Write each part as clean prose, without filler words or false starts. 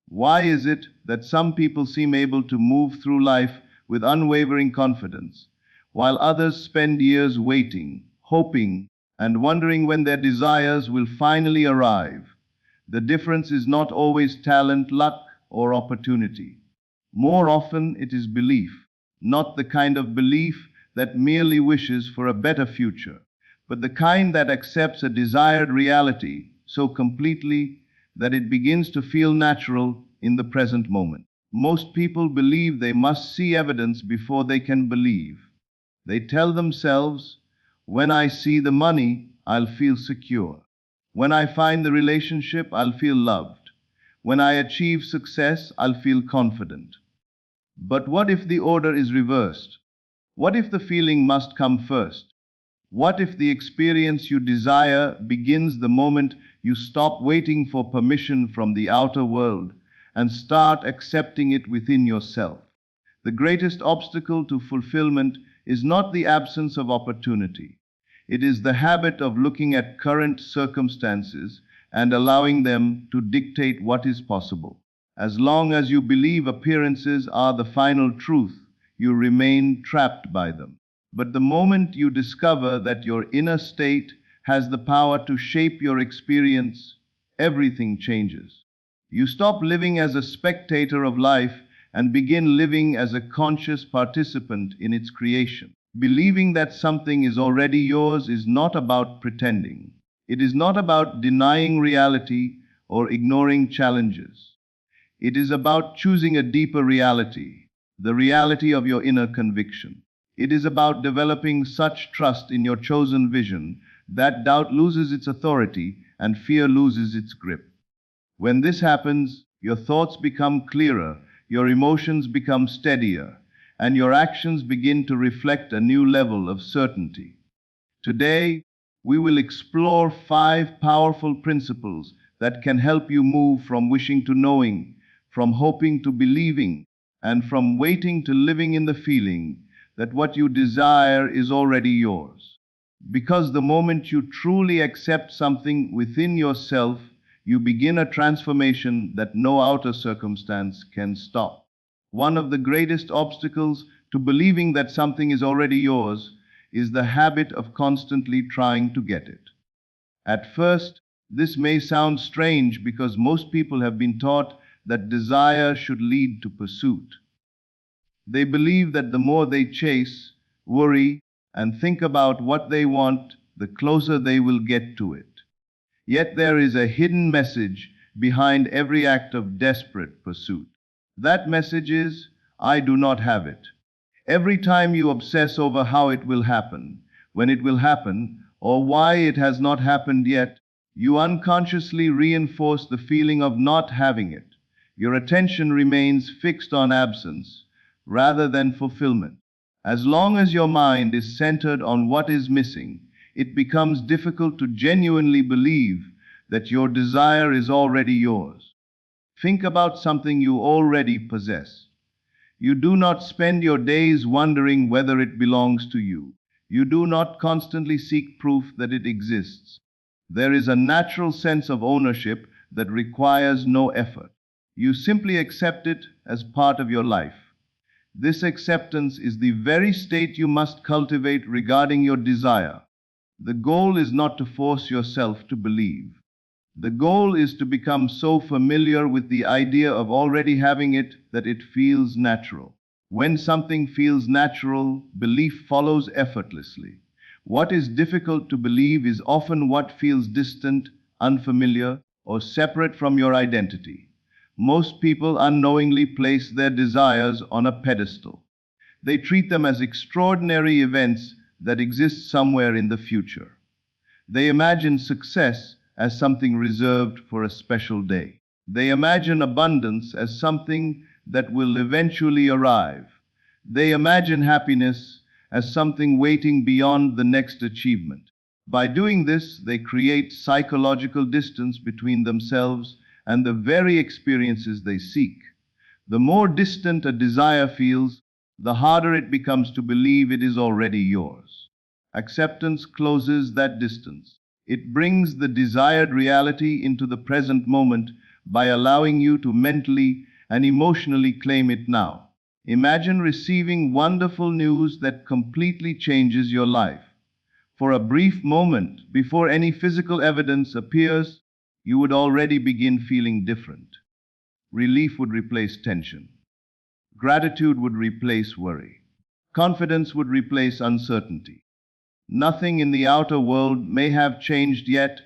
Why is it that some people seem able to move through life with unwavering confidence, while others spend years waiting, hoping, and wondering when their desires will finally arrive? The difference is not always talent, luck, or opportunity. More often, it is belief, not the kind of belief that merely wishes for a better future, but the kind that accepts a desired reality so completely that it begins to feel natural in the present moment. Most people believe they must see evidence before they can believe. They tell themselves, when I see the money, I'll feel secure. When I find the relationship, I'll feel loved. When I achieve success, I'll feel confident. But what if the order is reversed? What if the feeling must come first? What if the experience you desire begins the moment you stop waiting for permission from the outer world and start accepting it within yourself? The greatest obstacle to fulfillment is not the absence of opportunity. It is the habit of looking at current circumstances and allowing them to dictate what is possible. As long as you believe appearances are the final truth, you remain trapped by them. But the moment you discover that your inner state has the power to shape your experience, everything changes. You stop living as a spectator of life and begin living as a conscious participant in its creation. Believing that something is already yours is not about pretending. It is not about denying reality or ignoring challenges. It is about choosing a deeper reality, the reality of your inner conviction. It is about developing such trust in your chosen vision that doubt loses its authority and fear loses its grip. When this happens, your thoughts become clearer, your emotions become steadier, and your actions begin to reflect a new level of certainty. Today, we will explore 5 powerful principles that can help you move from wishing to knowing, from hoping to believing, and from waiting to living in the feeling that what you desire is already yours. Because the moment you truly accept something within yourself, you begin a transformation that no outer circumstance can stop. One of the greatest obstacles to believing that something is already yours is the habit of constantly trying to get it. At first, this may sound strange because most people have been taught that desire should lead to pursuit. They believe that the more they chase, worry, and think about what they want, the closer they will get to it. Yet there is a hidden message behind every act of desperate pursuit. That message is, I do not have it. Every time you obsess over how it will happen, when it will happen, or why it has not happened yet, you unconsciously reinforce the feeling of not having it. Your attention remains fixed on absence rather than fulfillment. As long as your mind is centered on what is missing, it becomes difficult to genuinely believe that your desire is already yours. Think about something you already possess. You do not spend your days wondering whether it belongs to you. You do not constantly seek proof that it exists. There is a natural sense of ownership that requires no effort. You simply accept it as part of your life. This acceptance is the very state you must cultivate regarding your desire. The goal is not to force yourself to believe. The goal is to become so familiar with the idea of already having it that it feels natural. When something feels natural, belief follows effortlessly. What is difficult to believe is often what feels distant, unfamiliar, or separate from your identity. Most people unknowingly place their desires on a pedestal. They treat them as extraordinary events that exist somewhere in the future. They imagine success as something reserved for a special day. They imagine abundance as something that will eventually arrive. They imagine happiness as something waiting beyond the next achievement. By doing this, they create psychological distance between themselves and the very experiences they seek. The more distant a desire feels, the harder it becomes to believe it is already yours. Acceptance closes that distance. It brings the desired reality into the present moment by allowing you to mentally and emotionally claim it now. Imagine receiving wonderful news that completely changes your life. For a brief moment, before any physical evidence appears, you would already begin feeling different. Relief would replace tension. Gratitude would replace worry. Confidence would replace uncertainty. Nothing in the outer world may have changed yet,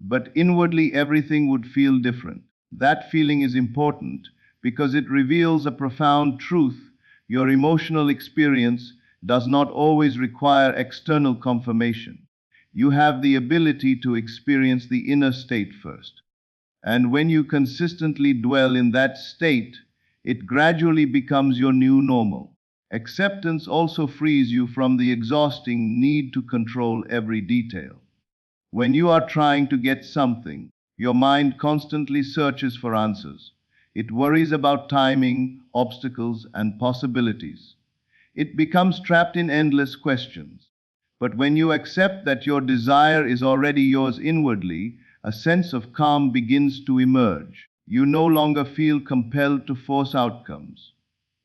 but inwardly everything would feel different. That feeling is important because it reveals a profound truth. Your emotional experience does not always require external confirmation. You have the ability to experience the inner state first. And when you consistently dwell in that state, it gradually becomes your new normal. Acceptance also frees you from the exhausting need to control every detail. When you are trying to get something, your mind constantly searches for answers. It worries about timing, obstacles, and possibilities. It becomes trapped in endless questions. But when you accept that your desire is already yours inwardly, a sense of calm begins to emerge. You no longer feel compelled to force outcomes.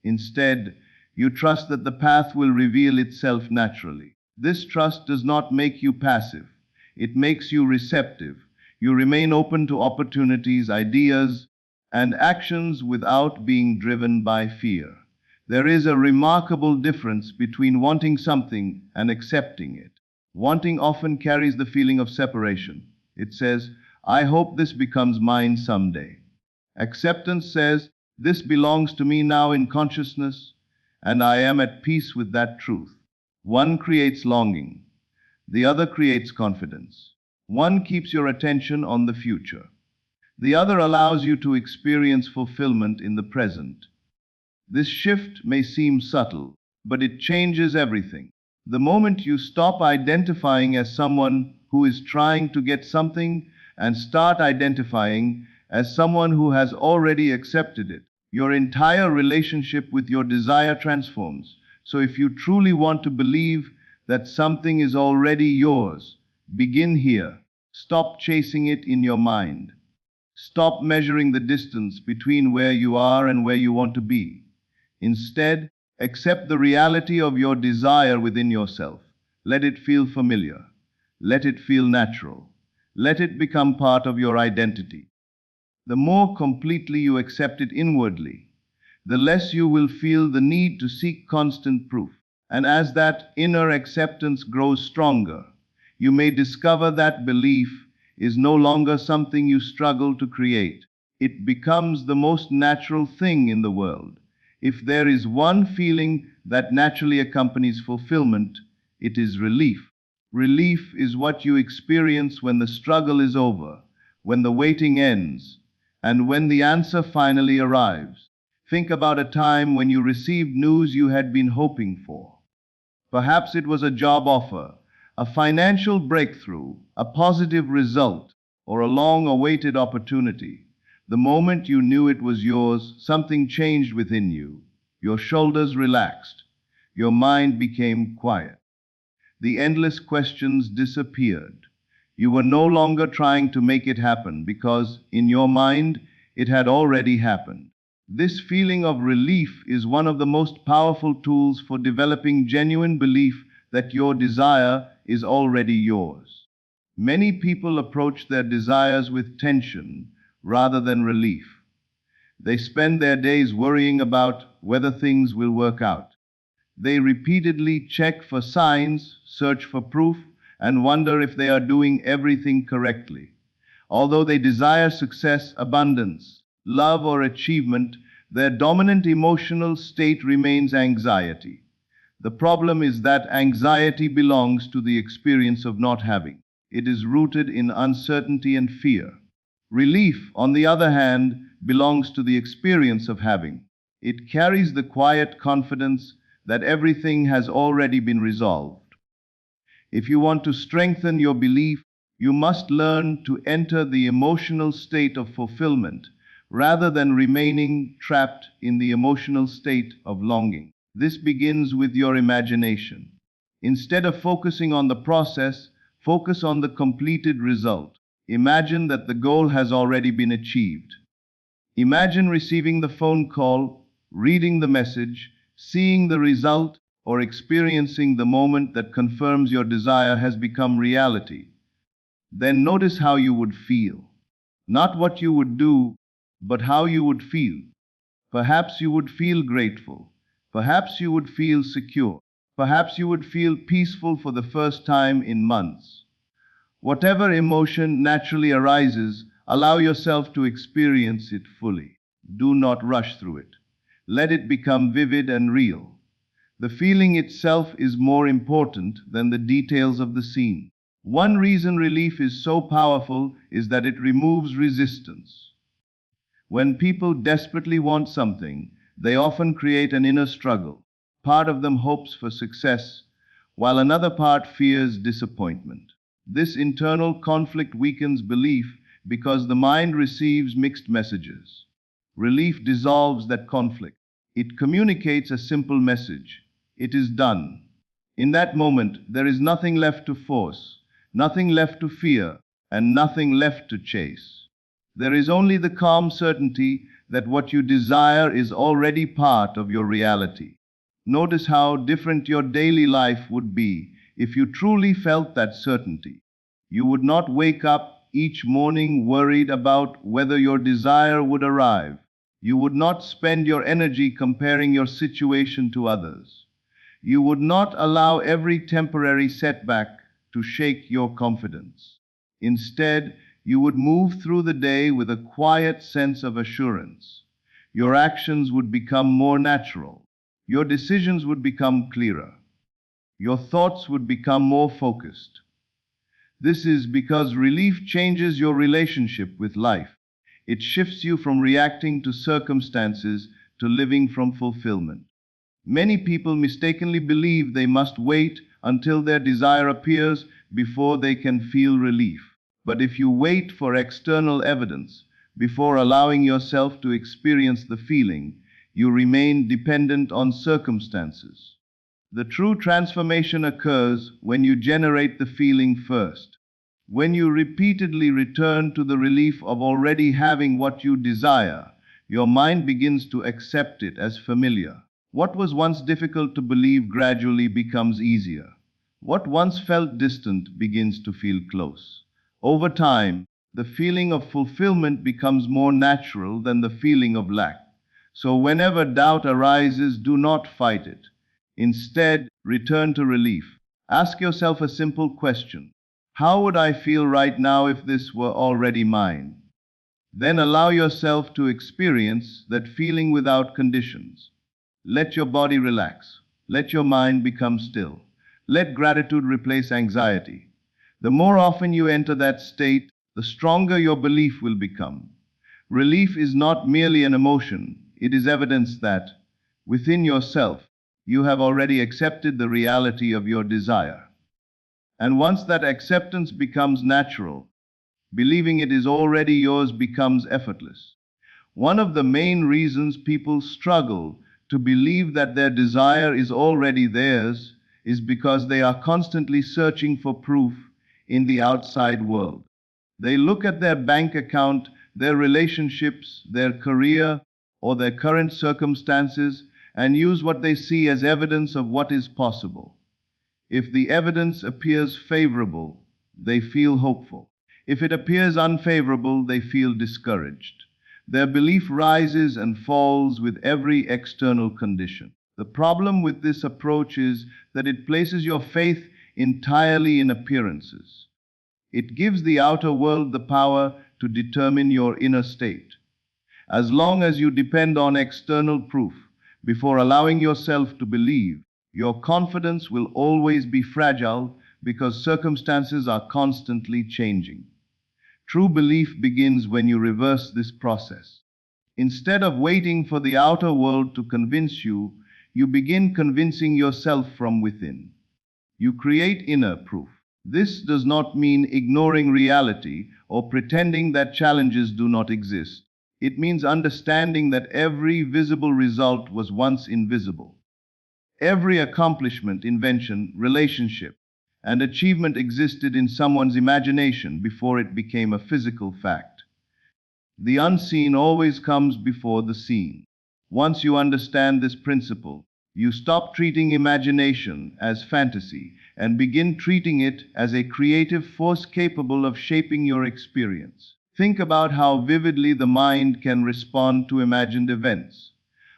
Instead, you trust that the path will reveal itself naturally. This trust does not make you passive. It makes you receptive. You remain open to opportunities, ideas, and actions without being driven by fear. There is a remarkable difference between wanting something and accepting it. Wanting often carries the feeling of separation. It says, I hope this becomes mine someday. Acceptance says, this belongs to me now in consciousness, and I am at peace with that truth. One creates longing, the other creates confidence. One keeps your attention on the future. The other allows you to experience fulfillment in the present. This shift may seem subtle, but it changes everything. The moment you stop identifying as someone who is trying to get something and start identifying as someone who has already accepted it, your entire relationship with your desire transforms. So if you truly want to believe that something is already yours, begin here. Stop chasing it in your mind. Stop measuring the distance between where you are and where you want to be. Instead, accept the reality of your desire within yourself. Let it feel familiar. Let it feel natural. Let it become part of your identity. The more completely you accept it inwardly, the less you will feel the need to seek constant proof. And as that inner acceptance grows stronger, you may discover that belief is no longer something you struggle to create. It becomes the most natural thing in the world. If there is one feeling that naturally accompanies fulfillment, it is relief. Relief is what you experience when the struggle is over, when the waiting ends, and when the answer finally arrives. Think about a time when you received news you had been hoping for. Perhaps it was a job offer, a financial breakthrough, a positive result, or a long-awaited opportunity. The moment you knew it was yours, something changed within you. Your shoulders relaxed. Your mind became quiet. The endless questions disappeared. You were no longer trying to make it happen because, in your mind, it had already happened. This feeling of relief is one of the most powerful tools for developing genuine belief that your desire is already yours. Many people approach their desires with tension rather than relief. They spend their days worrying about whether things will work out. They repeatedly check for signs, search for proof, and wonder if they are doing everything correctly. Although they desire success, abundance, love, or achievement, their dominant emotional state remains anxiety. The problem is that anxiety belongs to the experience of not having. It is rooted in uncertainty and fear. Relief, on the other hand, belongs to the experience of having. It carries the quiet confidence that everything has already been resolved. If you want to strengthen your belief, you must learn to enter the emotional state of fulfillment rather than remaining trapped in the emotional state of longing. This begins with your imagination. Instead of focusing on the process, focus on the completed result. Imagine that the goal has already been achieved. Imagine receiving the phone call, reading the message, seeing the result, or experiencing the moment that confirms your desire has become reality. Then notice how you would feel. Not what you would do, but how you would feel. Perhaps you would feel grateful. Perhaps you would feel secure. Perhaps you would feel peaceful for the first time in months. Whatever emotion naturally arises, allow yourself to experience it fully. Do not rush through it. Let it become vivid and real. The feeling itself is more important than the details of the scene. One reason relief is so powerful is that it removes resistance. When people desperately want something, they often create an inner struggle. Part of them hopes for success, while another part fears disappointment. This internal conflict weakens belief because the mind receives mixed messages. Relief dissolves that conflict. It communicates a simple message. It is done. In that moment, there is nothing left to force, nothing left to fear, and nothing left to chase. There is only the calm certainty that what you desire is already part of your reality. Notice how different your daily life would be if you truly felt that certainty. You would not wake up each morning worried about whether your desire would arrive. You would not spend your energy comparing your situation to others. You would not allow every temporary setback to shake your confidence. Instead, you would move through the day with a quiet sense of assurance. Your actions would become more natural. Your decisions would become clearer. Your thoughts would become more focused. This is because relief changes your relationship with life. It shifts you from reacting to circumstances to living from fulfillment. Many people mistakenly believe they must wait until their desire appears before they can feel relief. But if you wait for external evidence before allowing yourself to experience the feeling, you remain dependent on circumstances. The true transformation occurs when you generate the feeling first. When you repeatedly return to the relief of already having what you desire, your mind begins to accept it as familiar. What was once difficult to believe gradually becomes easier. What once felt distant begins to feel close. Over time, the feeling of fulfillment becomes more natural than the feeling of lack. So whenever doubt arises, do not fight it. Instead, return to relief. Ask yourself a simple question. How would I feel right now if this were already mine? Then allow yourself to experience that feeling without conditions. Let your body relax. Let your mind become still. Let gratitude replace anxiety. The more often you enter that state, the stronger your belief will become. Relief is not merely an emotion, it is evidence that, within yourself, you have already accepted the reality of your desire. And once that acceptance becomes natural, believing it is already yours becomes effortless. One of the main reasons people struggle to believe that their desire is already theirs is because they are constantly searching for proof in the outside world. They look at their bank account, their relationships, their career, or their current circumstances and use what they see as evidence of what is possible. If the evidence appears favorable, they feel hopeful. If it appears unfavorable, they feel discouraged. Their belief rises and falls with every external condition. The problem with this approach is that it places your faith entirely in appearances. It gives the outer world the power to determine your inner state. As long as you depend on external proof before allowing yourself to believe, your confidence will always be fragile because circumstances are constantly changing. True belief begins when you reverse this process. Instead of waiting for the outer world to convince you, you begin convincing yourself from within. You create inner proof. This does not mean ignoring reality or pretending that challenges do not exist. It means understanding that every visible result was once invisible. Every accomplishment, invention, relationship, and achievement existed in someone's imagination before it became a physical fact. The unseen always comes before the seen. Once you understand this principle, you stop treating imagination as fantasy and begin treating it as a creative force capable of shaping your experience. Think about how vividly the mind can respond to imagined events.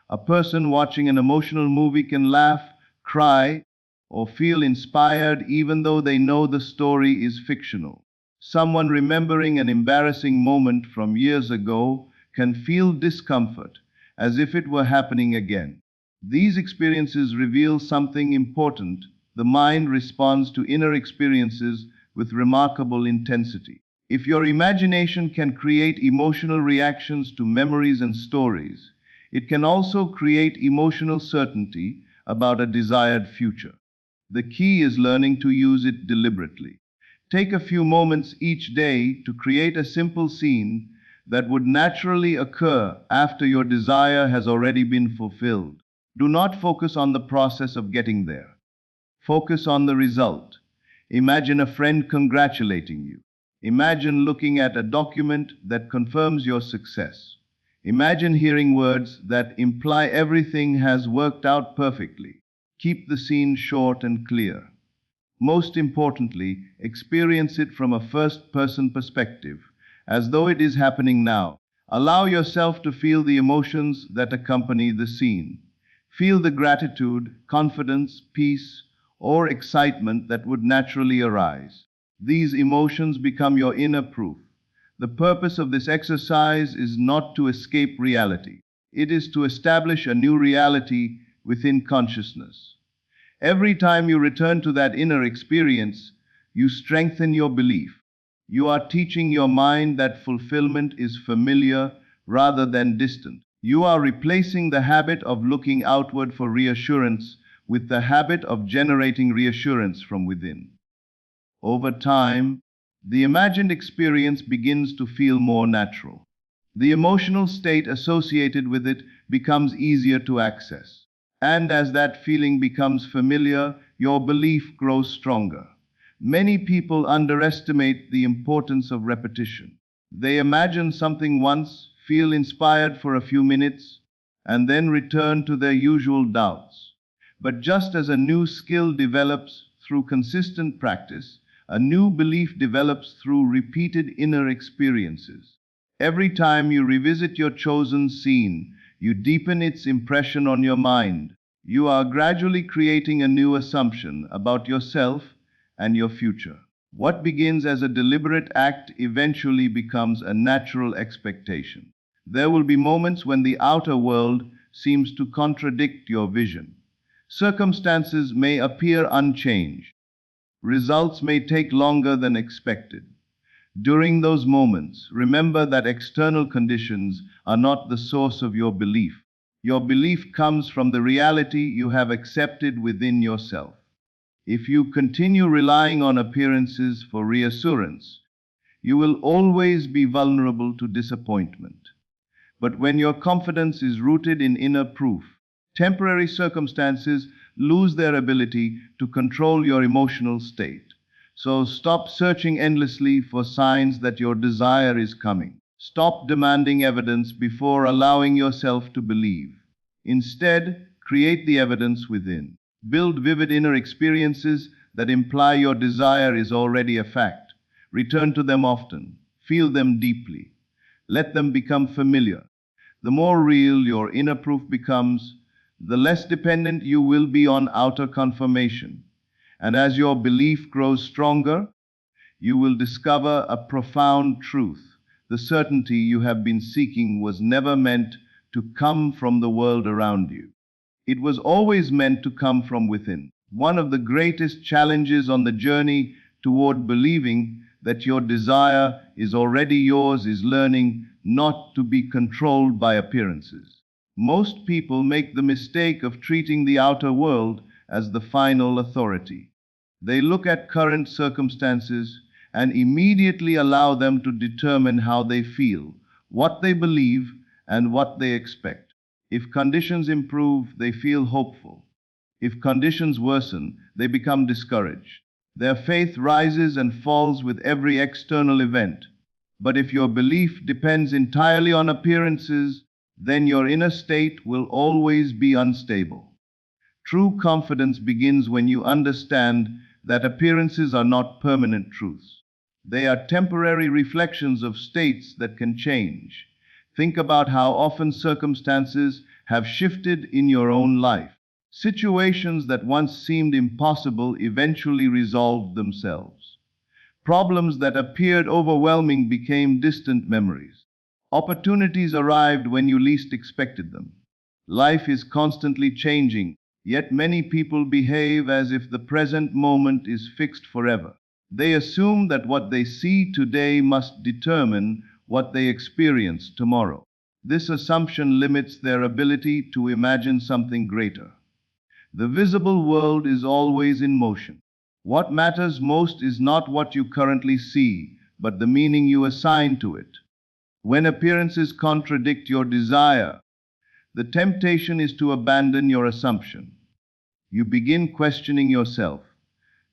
A person watching an emotional movie can laugh, cry, or feel inspired even though they know the story is fictional. Someone remembering an embarrassing moment from years ago can feel discomfort as if it were happening again. These experiences reveal something important. The mind responds to inner experiences with remarkable intensity. If your imagination can create emotional reactions to memories and stories, it can also create emotional certainty about a desired future. The key is learning to use it deliberately. Take a few moments each day to create a simple scene that would naturally occur after your desire has already been fulfilled. Do not focus on the process of getting there. Focus on the result. Imagine a friend congratulating you. Imagine looking at a document that confirms your success. Imagine hearing words that imply everything has worked out perfectly. Keep the scene short and clear. Most importantly, experience it from a first-person perspective, as though it is happening now. Allow yourself to feel the emotions that accompany the scene. Feel the gratitude, confidence, peace, or excitement that would naturally arise. These emotions become your inner proof. The purpose of this exercise is not to escape reality. It is to establish a new reality within consciousness. Every time you return to that inner experience, you strengthen your belief. You are teaching your mind that fulfillment is familiar rather than distant. You are replacing the habit of looking outward for reassurance with the habit of generating reassurance from within. Over time, the imagined experience begins to feel more natural. The emotional state associated with it becomes easier to access. And as that feeling becomes familiar, your belief grows stronger. Many people underestimate the importance of repetition. They imagine something once, feel inspired for a few minutes, and then return to their usual doubts. But just as a new skill develops through consistent practice, a new belief develops through repeated inner experiences. Every time you revisit your chosen scene, you deepen its impression on your mind. You are gradually creating a new assumption about yourself and your future. What begins as a deliberate act eventually becomes a natural expectation. There will be moments when the outer world seems to contradict your vision. Circumstances may appear unchanged. Results may take longer than expected. During those moments, remember that external conditions are not the source of your belief. Your belief comes from the reality you have accepted within yourself. If you continue relying on appearances for reassurance, you will always be vulnerable to disappointment. But when your confidence is rooted in inner proof, temporary circumstances lose their ability to control your emotional state. So stop searching endlessly for signs that your desire is coming. Stop demanding evidence before allowing yourself to believe. Instead, create the evidence within. Build vivid inner experiences that imply your desire is already a fact. Return to them often. Feel them deeply. Let them become familiar. The more real your inner proof becomes, the less dependent you will be on outer confirmation. And as your belief grows stronger, you will discover a profound truth. The certainty you have been seeking was never meant to come from the world around you. It was always meant to come from within. One of the greatest challenges on the journey toward believing that your desire is already yours is learning not to be controlled by appearances. Most people make the mistake of treating the outer world as the final authority. They look at current circumstances and immediately allow them to determine how they feel, what they believe, and what they expect. If conditions improve, they feel hopeful. If conditions worsen, they become discouraged. Their faith rises and falls with every external event. But if your belief depends entirely on appearances, then your inner state will always be unstable. True confidence begins when you understand that appearances are not permanent truths. They are temporary reflections of states that can change. Think about how often circumstances have shifted in your own life. Situations that once seemed impossible eventually resolved themselves. Problems that appeared overwhelming became distant memories. Opportunities arrived when you least expected them. Life is constantly changing, yet many people behave as if the present moment is fixed forever. They assume that what they see today must determine what they experience tomorrow. This assumption limits their ability to imagine something greater. The visible world is always in motion. What matters most is not what you currently see, but the meaning you assign to it. When appearances contradict your desire, the temptation is to abandon your assumption. You begin questioning yourself.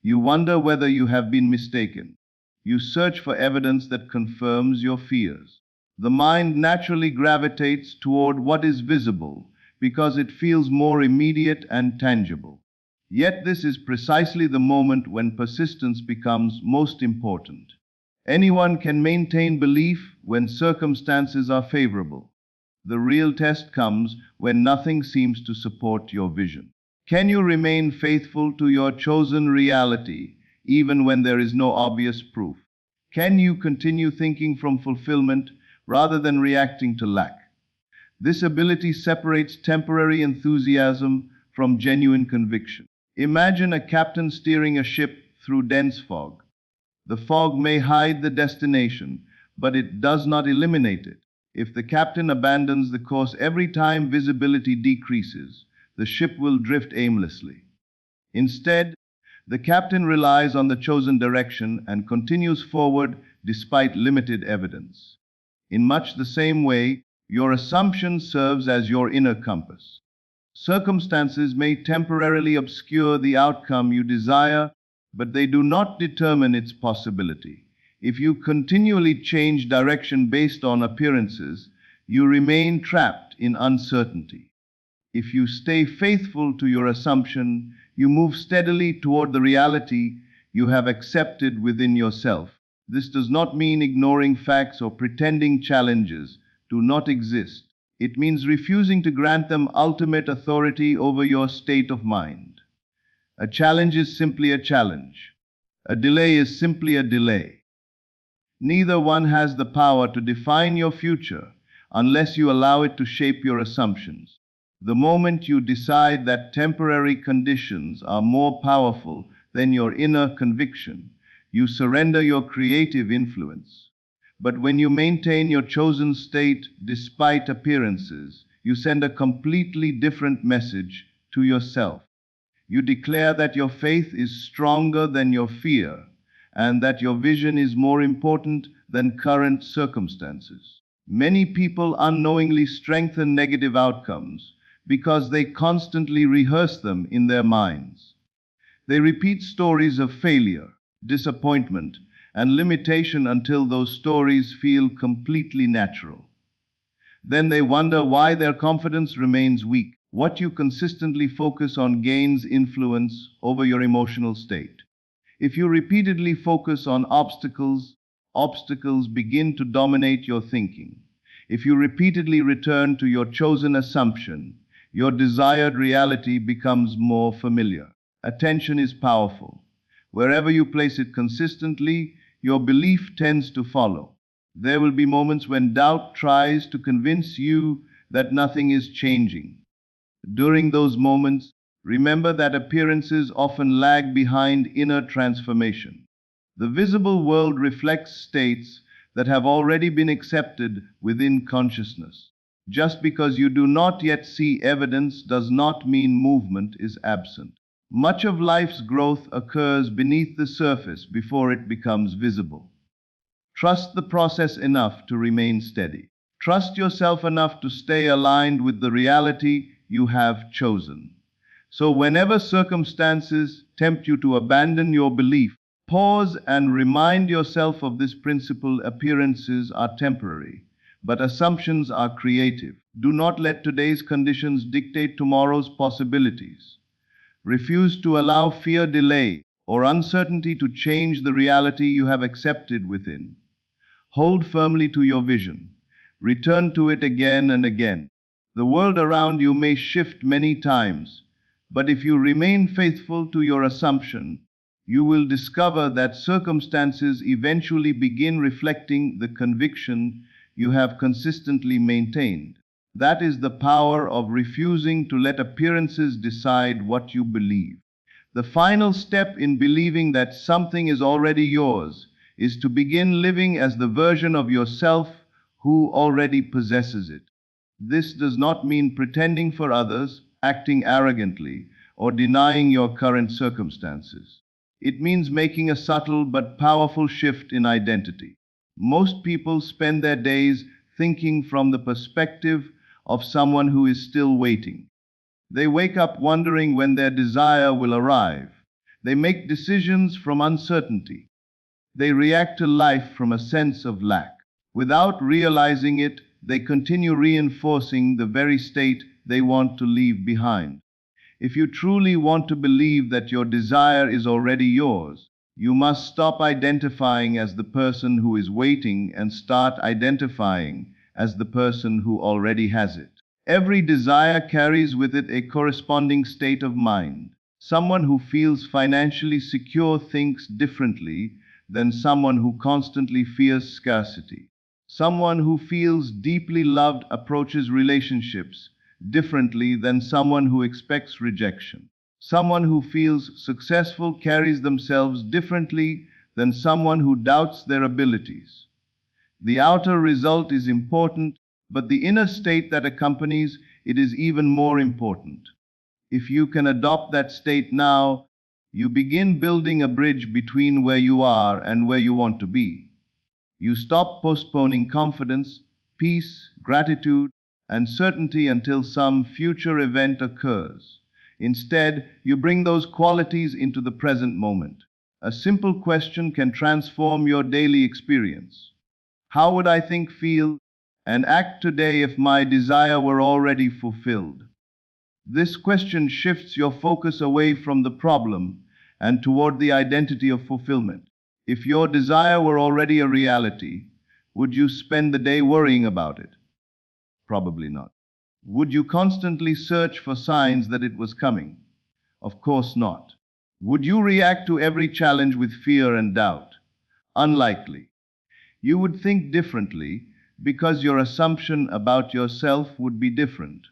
You wonder whether you have been mistaken. You search for evidence that confirms your fears. The mind naturally gravitates toward what is visible because it feels more immediate and tangible. Yet this is precisely the moment when persistence becomes most important. Anyone can maintain belief when circumstances are favorable. The real test comes when nothing seems to support your vision. Can you remain faithful to your chosen reality even when there is no obvious proof? Can you continue thinking from fulfillment rather than reacting to lack? This ability separates temporary enthusiasm from genuine conviction. Imagine a captain steering a ship through dense fog. The fog may hide the destination, but it does not eliminate it. If the captain abandons the course every time visibility decreases, the ship will drift aimlessly. Instead, the captain relies on the chosen direction and continues forward despite limited evidence. In much the same way, your assumption serves as your inner compass. Circumstances may temporarily obscure the outcome you desire, but they do not determine its possibility. If you continually change direction based on appearances, you remain trapped in uncertainty. If you stay faithful to your assumption, you move steadily toward the reality you have accepted within yourself. This does not mean ignoring facts or pretending challenges do not exist. It means refusing to grant them ultimate authority over your state of mind. A challenge is simply a challenge. A delay is simply a delay. Neither one has the power to define your future unless you allow it to shape your assumptions. The moment you decide that temporary conditions are more powerful than your inner conviction, you surrender your creative influence. But when you maintain your chosen state despite appearances, you send a completely different message to yourself. You declare that your faith is stronger than your fear, and that your vision is more important than current circumstances. Many people unknowingly strengthen negative outcomes because they constantly rehearse them in their minds. They repeat stories of failure, disappointment, and limitation until those stories feel completely natural. Then they wonder why their confidence remains weak. What you consistently focus on gains influence over your emotional state. If you repeatedly focus on obstacles, obstacles begin to dominate your thinking. If you repeatedly return to your chosen assumption, your desired reality becomes more familiar. Attention is powerful. Wherever you place it consistently, your belief tends to follow. There will be moments when doubt tries to convince you that nothing is changing. During those moments, remember that appearances often lag behind inner transformation. The visible world reflects states that have already been accepted within consciousness. Just because you do not yet see evidence does not mean movement is absent. Much of life's growth occurs beneath the surface before it becomes visible. Trust the process enough to remain steady. Trust yourself enough to stay aligned with the reality you have chosen. So whenever circumstances tempt you to abandon your belief, Pause and remind yourself of this principle. Appearances are temporary, but assumptions are creative. Do not let today's conditions dictate tomorrow's possibilities. Refuse to allow fear, delay, or uncertainty to change the reality you have accepted within. Hold firmly to your vision. Return to it again and again. The world around you may shift many times, but if you remain faithful to your assumption, you will discover that circumstances eventually begin reflecting the conviction you have consistently maintained. That is the power of refusing to let appearances decide what you believe. The final step in believing that something is already yours is to begin living as the version of yourself who already possesses it. This does not mean pretending for others, acting arrogantly, or denying your current circumstances. It means making a subtle but powerful shift in identity. Most people spend their days thinking from the perspective of someone who is still waiting. They wake up wondering when their desire will arrive. They make decisions from uncertainty. They react to life from a sense of lack. Without realizing it, they continue reinforcing the very state they want to leave behind. If you truly want to believe that your desire is already yours, you must stop identifying as the person who is waiting and start identifying as the person who already has it. Every desire carries with it a corresponding state of mind. Someone who feels financially secure thinks differently than someone who constantly fears scarcity. Someone who feels deeply loved approaches relationships differently than someone who expects rejection. Someone who feels successful carries themselves differently than someone who doubts their abilities. The outer result is important, but the inner state that accompanies it is even more important. If you can adopt that state now, you begin building a bridge between where you are and where you want to be. You stop postponing confidence, peace, gratitude, and certainty until some future event occurs. Instead, you bring those qualities into the present moment. A simple question can transform your daily experience. How would I think, feel, and act today if my desire were already fulfilled? This question shifts your focus away from the problem and toward the identity of fulfillment. If your desire were already a reality, would you spend the day worrying about it? Probably not. Would you constantly search for signs that it was coming? Of course not. Would you react to every challenge with fear and doubt? Unlikely. You would think differently because your assumption about yourself would be different.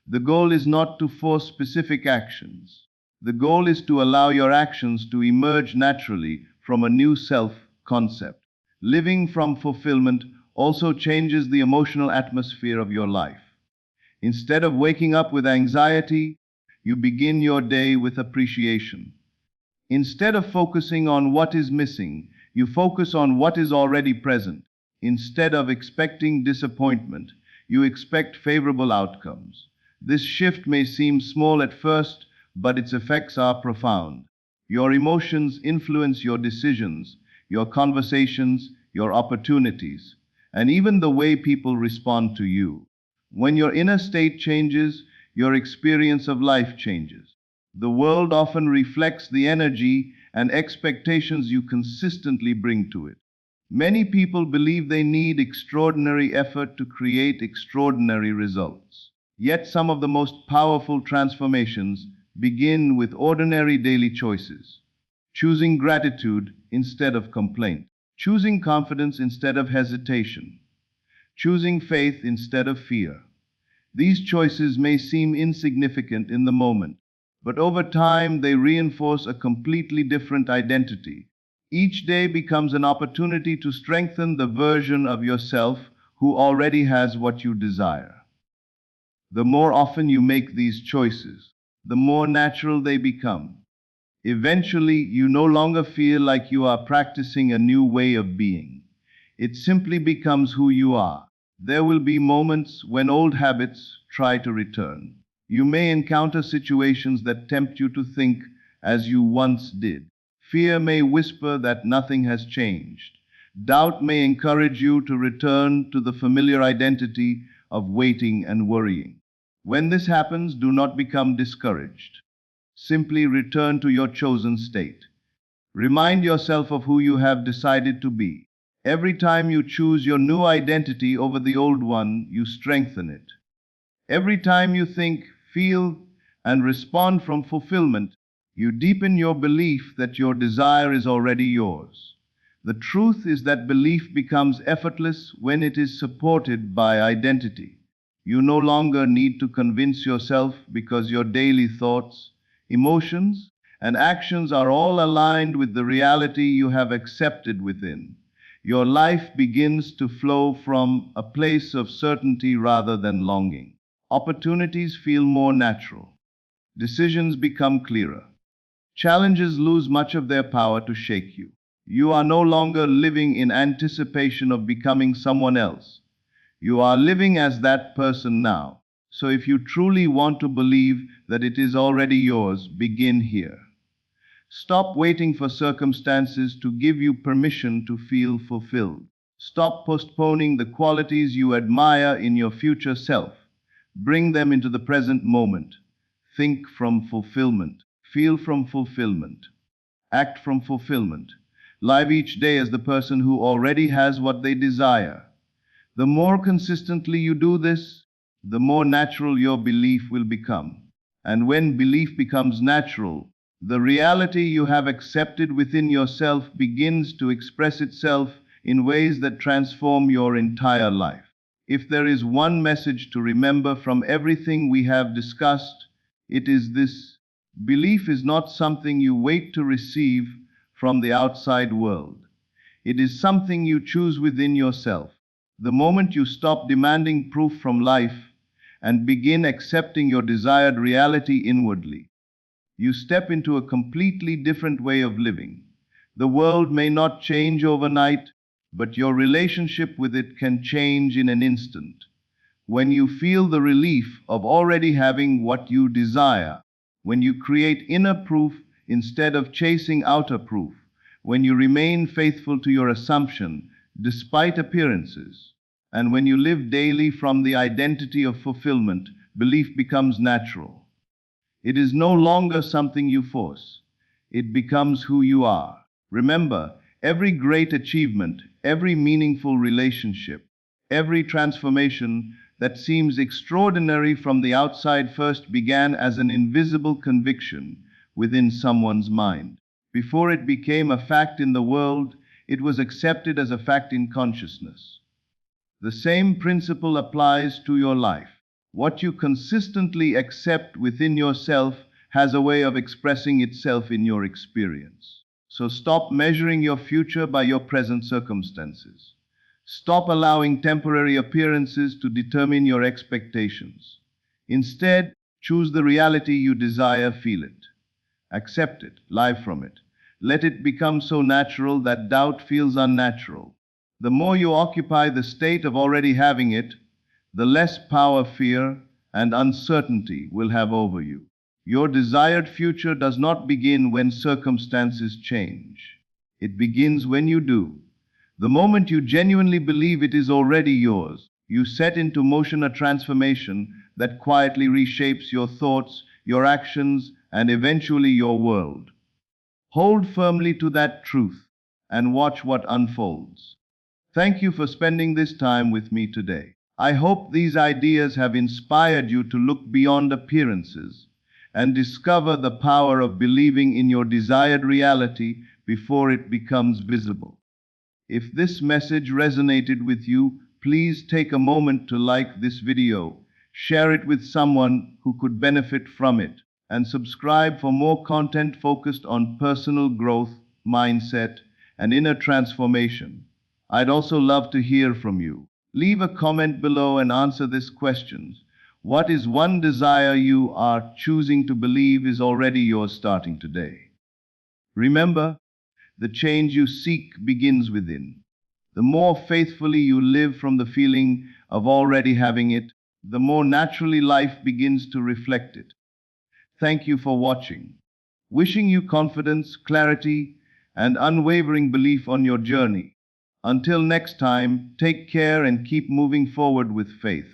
The goal is not to force specific actions. The goal is to allow your actions to emerge naturally from a new self-concept. Living from fulfillment also changes the emotional atmosphere of your life. Instead of waking up with anxiety, you begin your day with appreciation. Instead of focusing on what is missing, you focus on what is already present. Instead of expecting disappointment, you expect favorable outcomes. This shift may seem small at first, but its effects are profound. Your emotions influence your decisions, your conversations, your opportunities, and even the way people respond to you. When your inner state changes, your experience of life changes. The world often reflects the energy and expectations you consistently bring to it. Many people believe they need extraordinary effort to create extraordinary results. Yet some of the most powerful transformations begin with ordinary daily choices. Choosing gratitude instead of complaint. Choosing confidence instead of hesitation. Choosing faith instead of fear. These choices may seem insignificant in the moment, but over time they reinforce a completely different identity. Each day becomes an opportunity to strengthen the version of yourself who already has what you desire. The more often you make these choices, the more natural they become. Eventually, you no longer feel like you are practicing a new way of being. It simply becomes who you are. There will be moments when old habits try to return. You may encounter situations that tempt you to think as you once did. Fear may whisper that nothing has changed. Doubt may encourage you to return to the familiar identity of waiting and worrying. When this happens, do not become discouraged. Simply return to your chosen state. Remind yourself of who you have decided to be. Every time you choose your new identity over the old one, you strengthen it. Every time you think, feel, and respond from fulfillment, you deepen your belief that your desire is already yours. The truth is that belief becomes effortless when it is supported by identity. You no longer need to convince yourself because your daily thoughts, emotions, and actions are all aligned with the reality you have accepted within. Your life begins to flow from a place of certainty rather than longing. Opportunities feel more natural. Decisions become clearer. Challenges lose much of their power to shake you. You are no longer living in anticipation of becoming someone else. You are living as that person now. So if you truly want to believe that it is already yours, begin here. Stop waiting for circumstances to give you permission to feel fulfilled. Stop postponing the qualities you admire in your future self. Bring them into the present moment. Think from fulfillment. Feel from fulfillment. Act from fulfillment. Live each day as the person who already has what they desire. The more consistently you do this, the more natural your belief will become. And when belief becomes natural, the reality you have accepted within yourself begins to express itself in ways that transform your entire life. If there is one message to remember from everything we have discussed, it is this: belief is not something you wait to receive from the outside world. It is something you choose within yourself. The moment you stop demanding proof from life and begin accepting your desired reality inwardly, you step into a completely different way of living. The world may not change overnight, but your relationship with it can change in an instant. When you feel the relief of already having what you desire, when you create inner proof instead of chasing outer proof, when you remain faithful to your assumption despite appearances, and when you live daily from the identity of fulfillment, belief becomes natural. It is no longer something you force. It becomes who you are. Remember, every great achievement, every meaningful relationship, every transformation that seems extraordinary from the outside first began as an invisible conviction within someone's mind. Before it became a fact in the world, it was accepted as a fact in consciousness. The same principle applies to your life. What you consistently accept within yourself has a way of expressing itself in your experience. So stop measuring your future by your present circumstances. Stop allowing temporary appearances to determine your expectations. Instead, choose the reality you desire, feel it. Accept it, live from it. Let it become so natural that doubt feels unnatural. The more you occupy the state of already having it, the less power fear and uncertainty will have over you. Your desired future does not begin when circumstances change. It begins when you do. The moment you genuinely believe it is already yours, you set into motion a transformation that quietly reshapes your thoughts, your actions, and eventually your world. Hold firmly to that truth and watch what unfolds. Thank you for spending this time with me today. I hope these ideas have inspired you to look beyond appearances and discover the power of believing in your desired reality before it becomes visible. If this message resonated with you, please take a moment to like this video, share it with someone who could benefit from it, and subscribe for more content focused on personal growth, mindset, and inner transformation. I'd also love to hear from you. Leave a comment below and answer this question. What is one desire you are choosing to believe is already yours starting today? Remember, the change you seek begins within. The more faithfully you live from the feeling of already having it, the more naturally life begins to reflect it. Thank you for watching. Wishing you confidence, clarity, and unwavering belief on your journey. Until next time, take care and keep moving forward with faith.